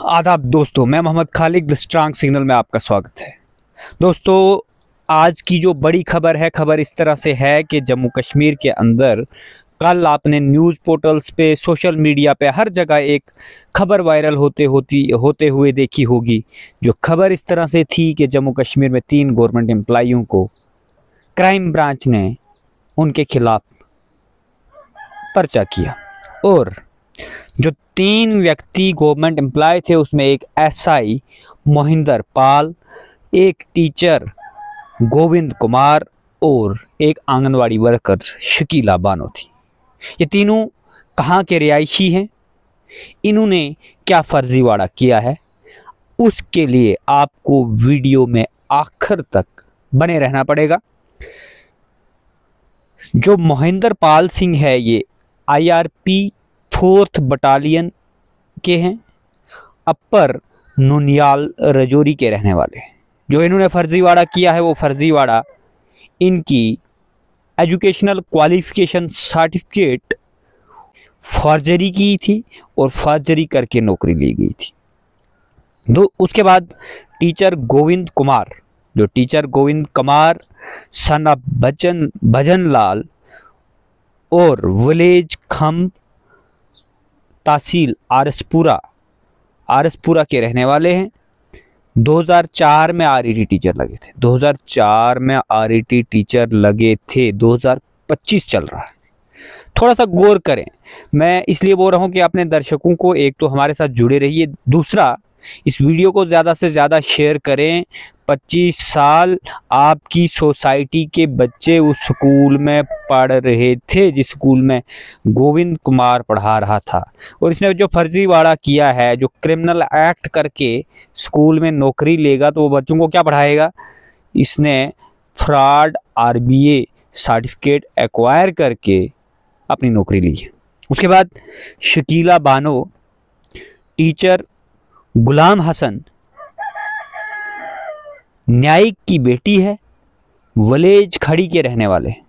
आदाब दोस्तों, मैं मोहम्मद खालिद स्ट्रांग सिग्नल में आपका स्वागत है। दोस्तों, आज की जो बड़ी खबर है, खबर इस तरह से है कि जम्मू कश्मीर के अंदर कल आपने न्यूज़ पोर्टल्स पे, सोशल मीडिया पे, हर जगह एक खबर वायरल होते हुए देखी होगी। जो खबर इस तरह से थी कि जम्मू कश्मीर में 3 गवर्नमेंट एम्प्लॉइयों को क्राइम ब्रांच ने उनके खिलाफ पर्चा किया और जो 3 व्यक्ति गवर्नमेंट एम्प्लॉय थे उसमें एक एसआई मोहिंदर पाल, एक टीचर गोविंद कुमार और एक आंगनवाड़ी वर्कर शकीला बानो थी। ये तीनों कहाँ के रिहायशी हैं, इन्होंने क्या फर्जीवाड़ा किया है, उसके लिए आपको वीडियो में आखिर तक बने रहना पड़ेगा। जो मोहिंदर पाल सिंह है ये IRP 4th बटालियन के हैं, अपर नुनियाल रजौरी के रहने वाले हैं। जो इन्होंने फर्जीवाड़ा किया है वो फर्जीवाड़ा इनकी एजुकेशनल क्वालिफिकेशन सर्टिफिकेट फॉर्जरी की थी और फॉर्जरी करके नौकरी ली गई थी। उसके बाद teacher Govind Kumar son of Bhajan Lal और विलेज खम तहसील आरसपुरा के रहने वाले हैं। 2004 में RET टीचर लगे थे। 2004 में RET टीचर लगे थे, 2025 चल रहा है। थोड़ा सा गौर करें। मैं इसलिए बोल रहा हूँ कि अपने दर्शकों को एक तो हमारे साथ जुड़े रहिए, दूसरा इस वीडियो को ज़्यादा से ज़्यादा शेयर करें। 25 साल आपकी सोसाइटी के बच्चे उस स्कूल में पढ़ रहे थे जिस स्कूल में गोविंद कुमार पढ़ा रहा था, और इसने जो फर्जीवाड़ा किया है, जो क्रिमिनल एक्ट करके स्कूल में नौकरी लेगा तो वो बच्चों को क्या पढ़ाएगा। इसने फ्रॉड RBA सर्टिफिकेट एक्वायर करके अपनी नौकरी ली है। उसके बाद शकीला बानो, टीचर गुलाम हसन न्यायिक की बेटी है, विलेज खड़ी के रहने वाले हैं।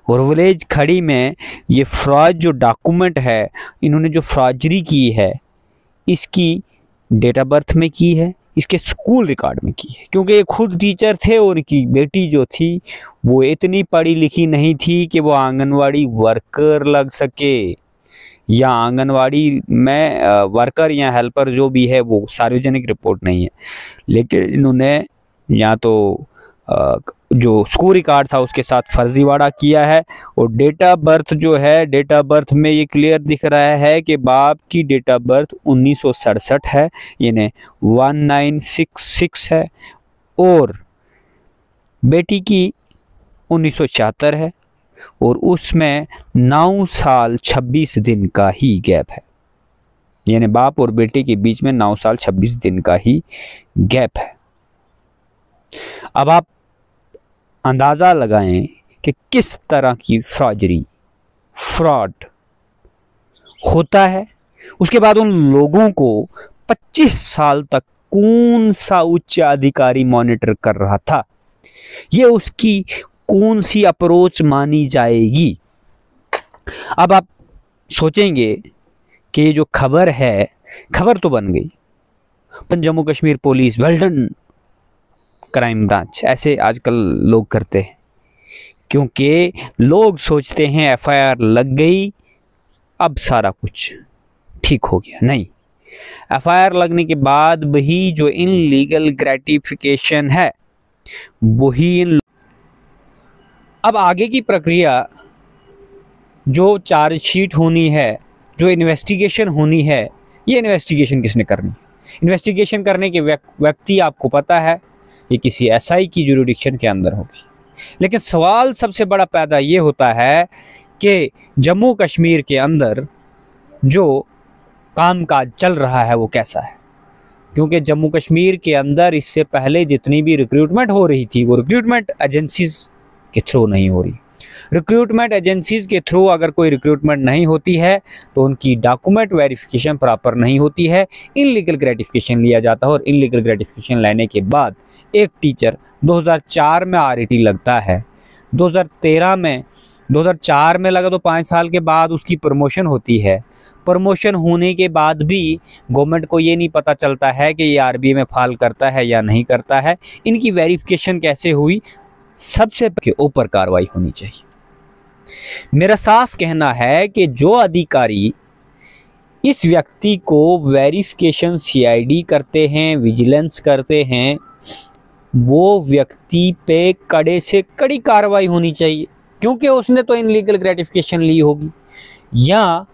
और विलेज खड़ी में ये फ्रॉड जो डॉक्यूमेंट है, इन्होंने जो फ्रॉडरी की है, इसकी डेट ऑफ बर्थ में की है, इसके स्कूल रिकॉर्ड में की है। क्योंकि ये खुद टीचर थे और इनकी बेटी जो थी वो इतनी पढ़ी लिखी नहीं थी कि वो आंगनवाड़ी वर्कर लग सके, या आंगनवाड़ी में वर्कर या हेल्पर जो भी है वो सार्वजनिक रिपोर्ट नहीं है। लेकिन इन्होंने या तो जो स्कूल रिकॉर्ड था उसके साथ फर्जीवाड़ा किया है। और डेट ऑफ बर्थ जो है, डेट ऑफ बर्थ में ये क्लियर दिख रहा है कि बाप की डेट ऑफ बर्थ 1967 है, यानी 1966 है, और बेटी की 1976 है, और उसमें 9 साल 26 दिन का ही गैप है। यानी बाप और बेटे के बीच में 9 साल 26 दिन का ही गैप है। अब आप अंदाज़ा लगाएं कि किस तरह की फ्रॉड होता है। उसके बाद उन लोगों को 25 साल तक कौन सा उच्च अधिकारी मॉनिटर कर रहा था, ये उसकी कौन सी अप्रोच मानी जाएगी। अब आप सोचेंगे कि ये जो खबर है, खबर तो बन गई, Jammu Kashmir police well done crime branch, ऐसे आजकल लोग करते हैं। क्योंकि लोग सोचते हैं FIR लग गई, अब सारा कुछ ठीक हो गया। नहीं, FIR लगने के बाद वही जो इनलीगल ग्रेटिफिकेशन है वही अब आगे की प्रक्रिया, जो चार्जशीट होनी है, जो इन्वेस्टिगेशन होनी है, ये इन्वेस्टिगेशन किसने करनी है? इन्वेस्टिगेशन करने के व्यक्ति आपको पता है, ये किसी SI की जुरिडिक्शन के अंदर होगी। लेकिन सवाल सबसे बड़ा पैदा ये होता है कि जम्मू कश्मीर के अंदर जो कामकाज चल रहा है वो कैसा है। क्योंकि जम्मू कश्मीर के अंदर इससे पहले जितनी भी रिक्रूटमेंट हो रही थी वो रिक्रूटमेंट एजेंसीज के थ्रू नहीं हो रही। रिक्रूटमेंट एजेंसीज के थ्रू अगर कोई रिक्रूटमेंट नहीं होती है तो उनकी डॉक्यूमेंट वेरिफिकेशन प्रॉपर नहीं होती है, इनलीगल ग्रेटिफिकेशन लिया जाता है। और इनलीगल ग्रेटिफिकेशन लेने के बाद एक टीचर 2004 में RET लगता है, 2004 में लगा तो 5 साल के बाद उसकी प्रमोशन होती है। प्रमोशन होने के बाद भी गवर्नमेंट को ये नहीं पता चलता है कि ये आरबीआई में फाल करता है या नहीं करता है। इनकी वेरिफिकेशन कैसे हुई, सबसे के ऊपर कार्रवाई होनी चाहिए। मेरा साफ कहना है कि जो अधिकारी इस व्यक्ति को वेरिफिकेशन सीआईडी करते हैं, विजिलेंस करते हैं, वो व्यक्ति पे कड़े से कड़ी कार्रवाई होनी चाहिए, क्योंकि उसने तो इनलीगल ग्रेटिफिकेशन ली होगी। या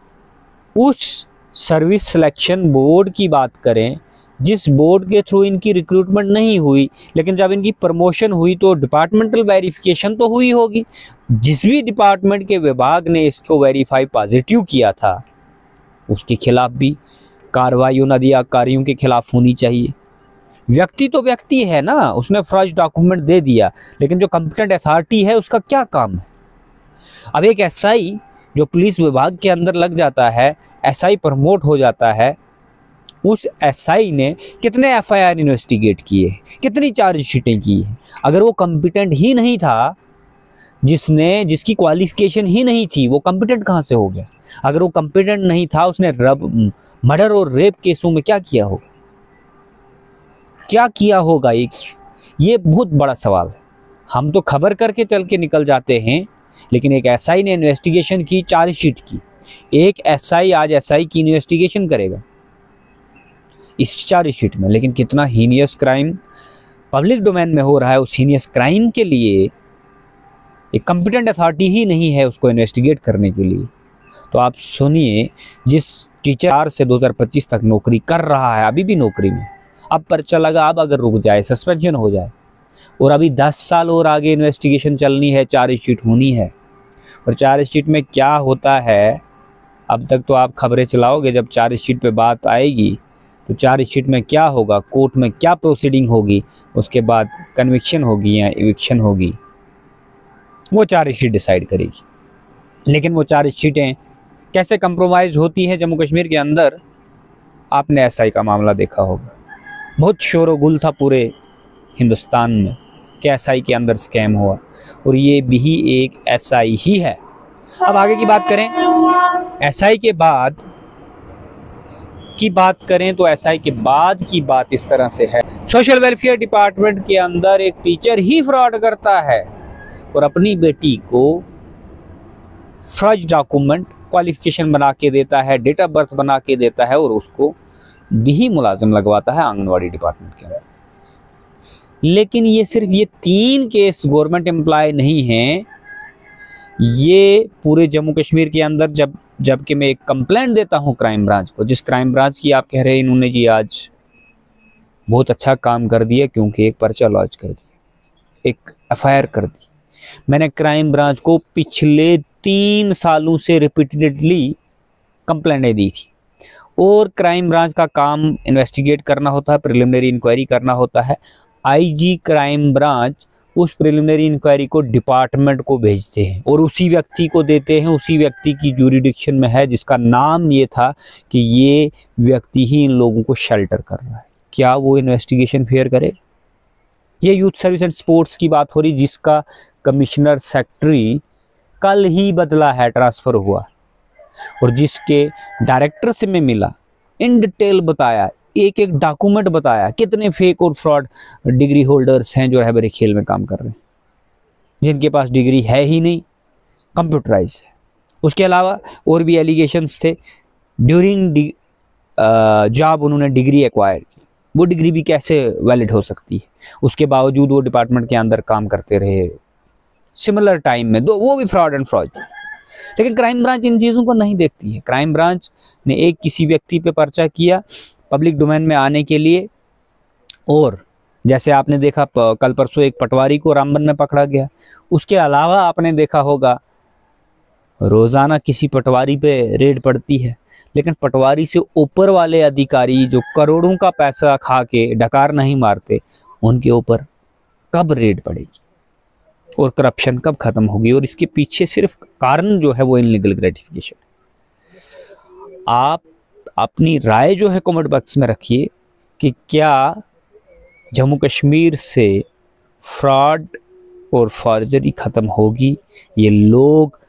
उस सर्विस सिलेक्शन बोर्ड की बात करें जिस बोर्ड के थ्रू इनकी रिक्रूटमेंट नहीं हुई, लेकिन जब इनकी प्रमोशन हुई तो डिपार्टमेंटल वेरिफिकेशन तो हुई होगी। जिस भी डिपार्टमेंट के विभाग ने इसको वेरीफाई पॉजिटिव किया था उसके खिलाफ भी कार्रवाई उन अधिकारियों के खिलाफ होनी चाहिए। व्यक्ति तो व्यक्ति है ना, उसने फर्जी डॉक्यूमेंट दे दिया, लेकिन जो कंपिटेंट अथॉरिटी है उसका क्या काम है। अब एक एसआई जो पुलिस विभाग के अंदर लग जाता है, एसआई प्रमोट हो जाता है, उस एसआई ने कितने एफआईआर इन्वेस्टिगेट किए, कितनी चार्जशीटें की है। अगर वो कंपिटेंट ही नहीं था, जिसकी क्वालिफिकेशन ही नहीं थी, वो कंपिटेंट कहाँ से हो गया। अगर वो कंपिटेंट नहीं था, उसने मर्डर और रेप केसों में क्या किया होगा, क्या किया होगा, ये बहुत बड़ा सवाल है। हम तो खबर करके चल के निकल जाते हैं, लेकिन एक एसआई ने इन्वेस्टिगेशन की, चार्जशीट की। एक एसआई आज एसआई की इन्वेस्टिगेशन करेगा इस चार्जशीट में, लेकिन कितना हीनियस क्राइम पब्लिक डोमेन में हो रहा है, उस हीनियस क्राइम के लिए एक कंपिटेंट अथॉरिटी ही नहीं है उसको इन्वेस्टिगेट करने के लिए। तो आप सुनिए, जिस टीचर से 2025 तक नौकरी कर रहा है, अभी भी नौकरी में, अब पर्चा लगा, अब अगर रुक जाए, सस्पेंशन हो जाए, और अभी 10 साल और आगे इन्वेस्टिगेशन चलनी है, चार्जशीट होनी है। और चार्जशीट में क्या होता है, अब तक तो आप खबरें चलाओगे, जब चार्जशीट पे बात आएगी तो चार्जशीट में क्या होगा, कोर्ट में क्या प्रोसीडिंग होगी, उसके बाद कन्विक्शन होगी या इविक्शन होगी, वो चार्जशीट डिसाइड करेगी। लेकिन वो चार्जशीटें कैसे कंप्रोमाइज़ होती हैं जम्मू कश्मीर के अंदर, आपने एसआई का मामला देखा होगा। बहुत शोर-ओ-गुल था पूरे हिंदुस्तान में कि एसआई के अंदर स्कैम हुआ, और ये भी एक एसआई ही है। अब आगे की बात करें, एसआई के बाद की बात करें तो एसआई के बाद की बात इस तरह से है, सोशल वेलफेयर डिपार्टमेंट के अंदर एक टीचर ही फ्रॉड करता है और अपनी बेटी को फर्जी डॉक्यूमेंट, क्वालिफिकेशन बना के देता है, डेट ऑफ बर्थ बना के देता है, और उसको भी मुलाजिम लगवाता है आंगनवाड़ी डिपार्टमेंट के अंदर। लेकिन ये सिर्फ ये 3 केस गवर्नमेंट एम्प्लॉय नहीं हैं, ये पूरे जम्मू कश्मीर के अंदर जबकि मैं एक कंप्लेंट देता हूँ क्राइम ब्रांच को, जिस क्राइम ब्रांच की आप कह रहे हैं इन्होंने जी आज बहुत अच्छा काम कर दिया, क्योंकि एक पर्चा लॉन्च कर दिया, एक एफआईआर कर दी। मैंने क्राइम ब्रांच को पिछले 3 सालों से रिपीटेडली कंप्लेंटें दी थी, और क्राइम ब्रांच का काम इन्वेस्टिगेट करना होता है, प्रिलिमिनरी इंक्वायरी करना होता है। आईजी क्राइम ब्रांच उस प्रिलिमिनरी इंक्वायरी को डिपार्टमेंट को भेजते हैं और उसी व्यक्ति को देते हैं, उसी व्यक्ति की ज्यूरिडिक्शन में है, जिसका नाम ये था कि ये व्यक्ति ही इन लोगों को शेल्टर कर रहा है। क्या वो इन्वेस्टिगेशन फेयर करे? ये यूथ सर्विस एंड स्पोर्ट्स की बात हो रही, जिसका कमिश्नर सेक्रेटरी कल ही बदला है, ट्रांसफ़र हुआ, और जिसके डायरेक्टर से मैं मिला, इन डिटेल बताया, एक एक डॉक्यूमेंट बताया, कितने फेक और फ्रॉड डिग्री होल्डर्स हैं जो रहबरी खेल में काम कर रहे हैं, जिनके पास डिग्री है ही नहीं, कंप्यूटराइज है। उसके अलावा और भी एलिगेशंस थे, ड्यूरिंग जॉब उन्होंने डिग्री एक्वायर की, वो डिग्री भी कैसे वैलिड हो सकती है, उसके बावजूद वो डिपार्टमेंट के अंदर काम करते रहे सिमिलर टाइम में, वो भी फ्रॉड एंड फ्रॉड। लेकिन क्राइम ब्रांच इन चीज़ों को नहीं देखती है। क्राइम ब्रांच ने एक किसी व्यक्ति पे पर्चा किया पब्लिक डोमेन में आने के लिए, और जैसे आपने देखा कल परसों एक पटवारी को रामबन में पकड़ा गया। उसके अलावा आपने देखा होगा रोज़ाना किसी पटवारी पे रेड पड़ती है, लेकिन पटवारी से ऊपर वाले अधिकारी जो करोड़ों का पैसा खा के डकार नहीं मारते, उनके ऊपर कब रेड पड़ेगी और करप्शन कब खत्म होगी? और इसके पीछे सिर्फ कारण जो है वो इनलीगल ग्रेटिफिकेशन। आप अपनी राय जो है कमेंट बॉक्स में रखिए कि क्या जम्मू कश्मीर से फ्रॉड और फॉर्जरी ख़त्म होगी? ये लोग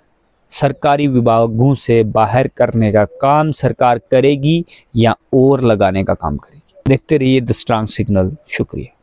सरकारी विभागों से बाहर करने का काम सरकार करेगी या और लगाने का काम करेगी। देखते रहिए द स्ट्रांग सिग्नल। शुक्रिया।